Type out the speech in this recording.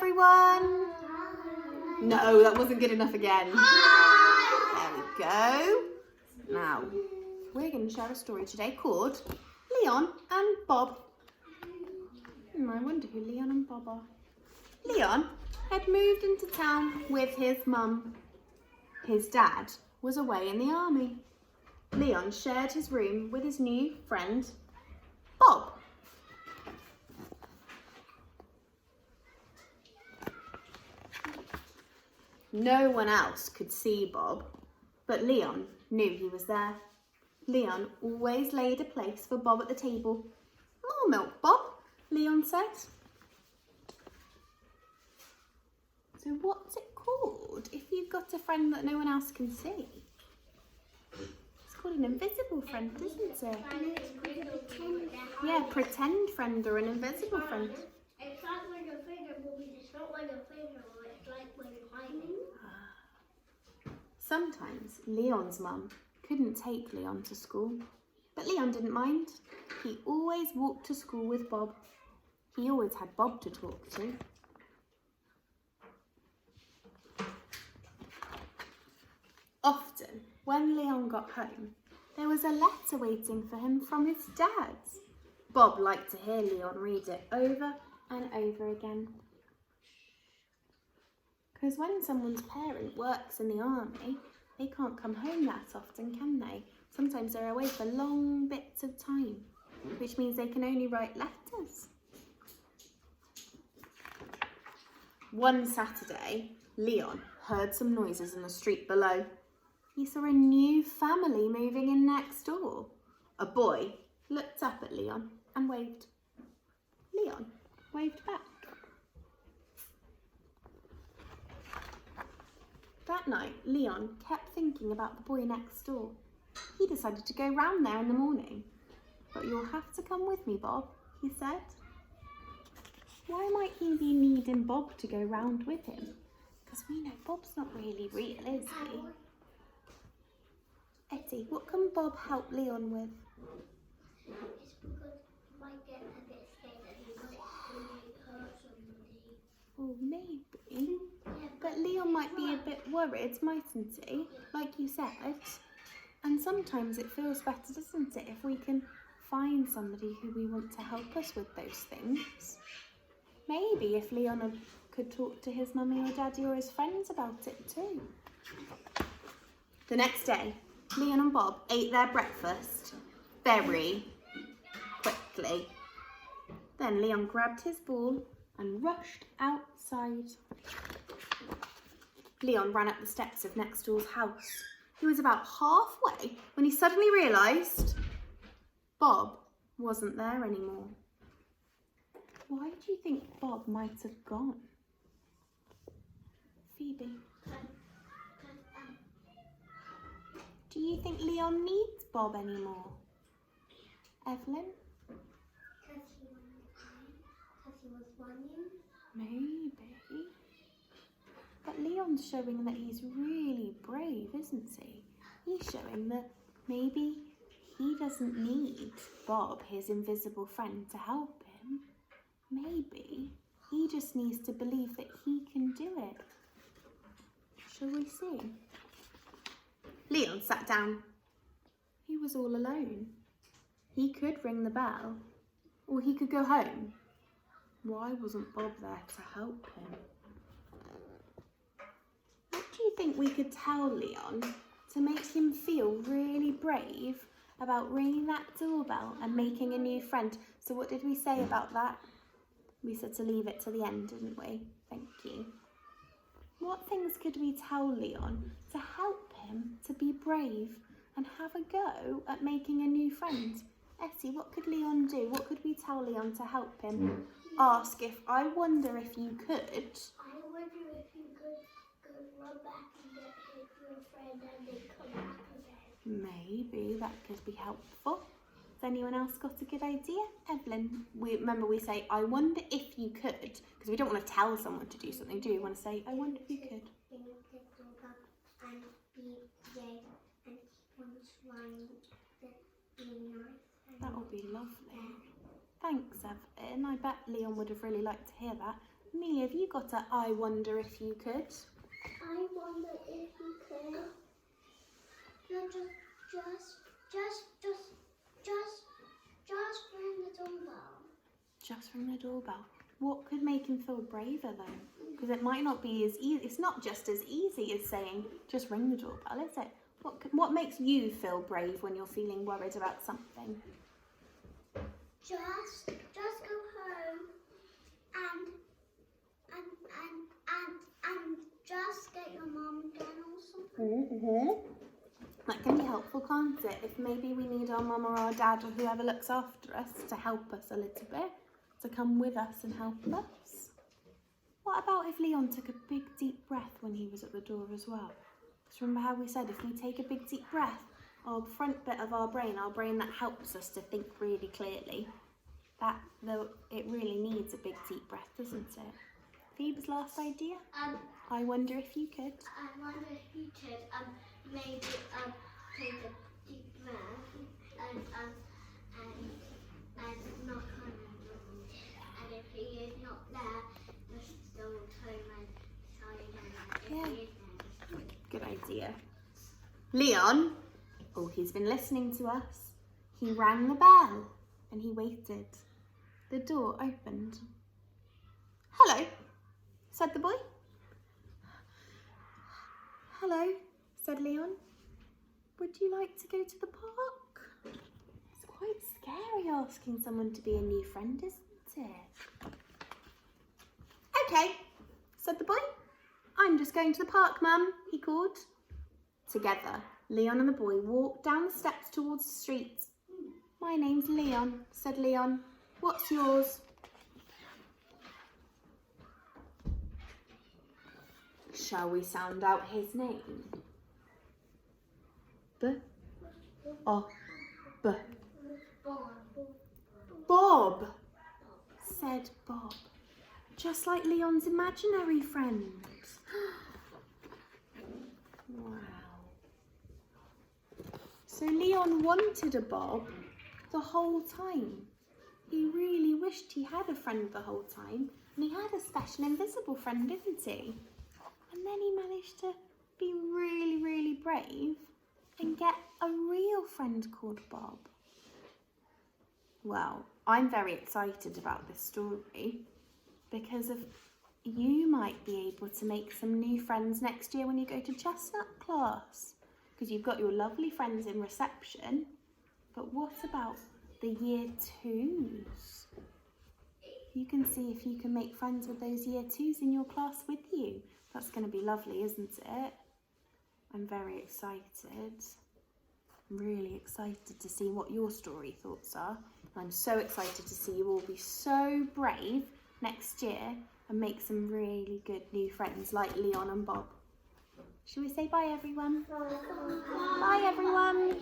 everyone. No, that wasn't good enough again. There we go. Now, we're going to share a story today called Leon and Bob. I wonder who Leon and Bob are. Leon had moved into town with his mum. His dad was away in the army. Leon shared his room with his new friend, Bob. No one else could see Bob, but Leon knew he was there. Leon always laid a place for Bob at the table. "More milk, Bob," Leon said. So what's it called if you've got a friend that no one else can see? It's called an invisible friend, isn't it? Yeah, pretend friend or an invisible friend. It's like when you're afraid of movies, it's not when you're afraid of it, it's like when you're hiding. Sometimes Leon's mum couldn't take Leon to school, but Leon didn't mind. He always walked to school with Bob. He always had Bob to talk to. Often, when Leon got home, there was a letter waiting for him from his dad. Bob liked to hear Leon read it over and over again. Because when someone's parent works in the army, they can't come home that often, can they? Sometimes they're away for long bits of time, which means they can only write letters. One Saturday, Leon heard some noises in the street below. He saw a new family moving in next door. A boy looked up at Leon and waved. Leon waved back. That night, Leon kept thinking about the boy next door. He decided to go round there in the morning. "But you'll have to come with me, Bob," he said. Why might he be needing Bob to go round with him? Because we know Bob's not really real, is he? Etty, what can Bob help Leon with? It's because he might get a bit scared and he might really hurt somebody. Oh, maybe. But Leon might be a bit worried, mightn't he? Like you said. And sometimes it feels better, doesn't it, if we can find somebody who we want to help us with those things. Maybe if Leon could talk to his mummy or daddy or his friends about it too. The next day, Leon and Bob ate their breakfast very quickly. Then Leon grabbed his ball and rushed outside. Leon ran up the steps of next door's house. He was about halfway when he suddenly realised Bob wasn't there anymore. Why do you think Bob might have gone? Phoebe, do you think Leon needs Bob anymore? Evelyn? Because he was running. Maybe. But Leon's showing that he's really brave, isn't he? He's showing that maybe he doesn't need Bob, his invisible friend, to help him. Maybe he just needs to believe that he can do it. Shall we see? Leon sat down. He was all alone. He could ring the bell, or he could go home. Why wasn't Bob there to help him? What do you think we could tell Leon to make him feel really brave about ringing that doorbell and making a new friend? So what did we say about that? We said to leave it to the end, didn't we? Thank you. What things could we tell Leon to help him to be brave and have a go at making a new friend? Etty, what could Leon do? What could we tell Leon to help him? Ask if, I wonder if you could. I wonder if you could run back and get your friend and then come back again. Maybe that could be helpful. Has anyone else got a good idea? Evelyn, remember we say, I wonder if you could, because we don't want to tell someone to do something, do we? We want to say, I wonder if you could. And be dead and keep on trying to be nice. That would be lovely. Thanks, Evelyn. I bet Leon would have really liked to hear that. Amelia, have you got a I wonder if you could? I wonder if you could. No, just ring the doorbell. Just ring the doorbell. What could make him feel braver though? Because it might not be as easy. It's not just as easy as saying just ring the doorbell, is it? What makes you feel brave when you're feeling worried about something? Just go home and just get your mum again or something. That can be helpful, can't it? If maybe we need our mum or our dad or whoever looks after us to help us a little bit, to come with us and help us. What about if Leon took a big deep breath when he was at the door as well? Because remember how we said if we take a big deep breath, our front bit of our brain that helps us to think really clearly, it really needs a big deep breath, doesn't it? Phoebe's last idea? I wonder if you could. I wonder if you could maybe take a deep breath and knock on the door. And if he is not there, just go home and try again. If he is there, Good idea. Leon, he's been listening to us. He rang the bell and he waited. The door opened. Hello, said the boy. Hello, said Leon. Would you like to go to the park? It's quite scary asking someone to be a new friend, isn't it? Okay, said the boy. I'm just going to the park, Mum, he called. Together, Leon and the boy walked down the steps towards the street. My name's Leon, said Leon. What's yours? Shall we sound out his name? B-O-B. Bob, said Bob. Just like Leon's imaginary friend. Wow. So Leon wanted a Bob the whole time. He really wished he had a friend the whole time. And he had a special invisible friend, didn't he? And then he managed to be really, really brave and get a real friend called Bob. Well, I'm very excited about this story because you might be able to make some new friends next year when you go to Chestnut class. Because you've got your lovely friends in reception. But what about the year twos? You can see if you can make friends with those year twos in your class with you. That's going to be lovely, isn't it? I'm very excited. I'm really excited to see what your story thoughts are. I'm so excited to see you all be so brave next year and make some really good new friends like Leon and Bob. Shall we say bye, everyone? Bye, everyone.